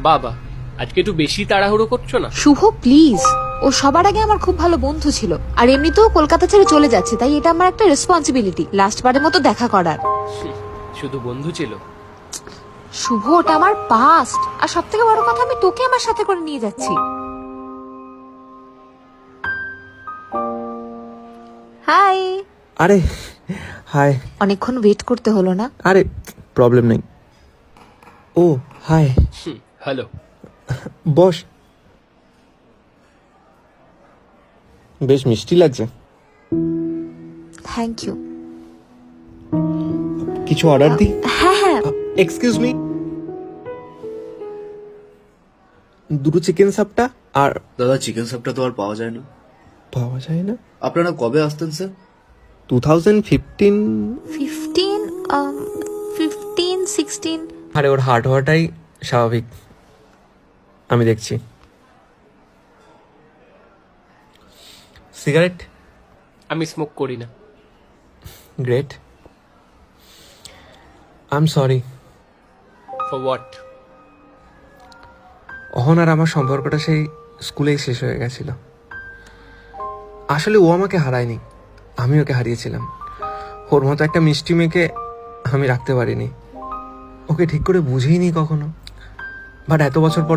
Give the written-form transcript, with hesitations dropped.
বাবা, আজকে একটু বেশি তাড়াহুড়ো করছো না? শুভ প্লিজ, ও সবার আগে আমার খুব ভালো বন্ধু ছিল, আর এমনিতেও কলকাতা ছেড়ে চলে যাচ্ছে, তাই এটা আমার একটা রেসপন্সিবিলিটি লাস্ট বারের মতো দেখা করার। শুধু বন্ধু ছিল? শুভ, ওটা আমার পাস্ট, আর সব থেকে বড় কথা আমি তোকে আমার সাথে করে নিয়ে যাচ্ছি। হাই। আরে হাই। অনেকক্ষণ ওয়েট করতে হলো না? আরে প্রবলেম নেই। ও হাই। হ্যালো। বস। বেশ মিষ্টি লাগছে। Thank you. কিছু অর্ডার দিই? হ্যাঁ হ্যাঁ। এক্সকিউজ মি, দুটো চিকেন সাপটা আর। দাদা চিকেন সাপটা তো আর পাওয়া যায় না। পাওয়া যায় না? আপনারা কবে আসতেন স্যার? 2015। 15 15 16। আরে ওর হার্ট হওয়াটাই স্বাভাবিক, আমি দেখছি। সিগারেট? আমি স্মোক করি না। Great. I am sorry. For what? অহন আর আমার সম্পর্কটা সেই স্কুলেই শেষ হয়ে গেছিল। আসলে ও আমাকে হারায়নি, আমি ওকে হারিয়েছিলাম। ওর মতো একটা মিষ্টি মেয়েকে আমি রাখতে পারিনি, ওকে ঠিক করে বুঝিনি কখনো। বাট এত বছর পর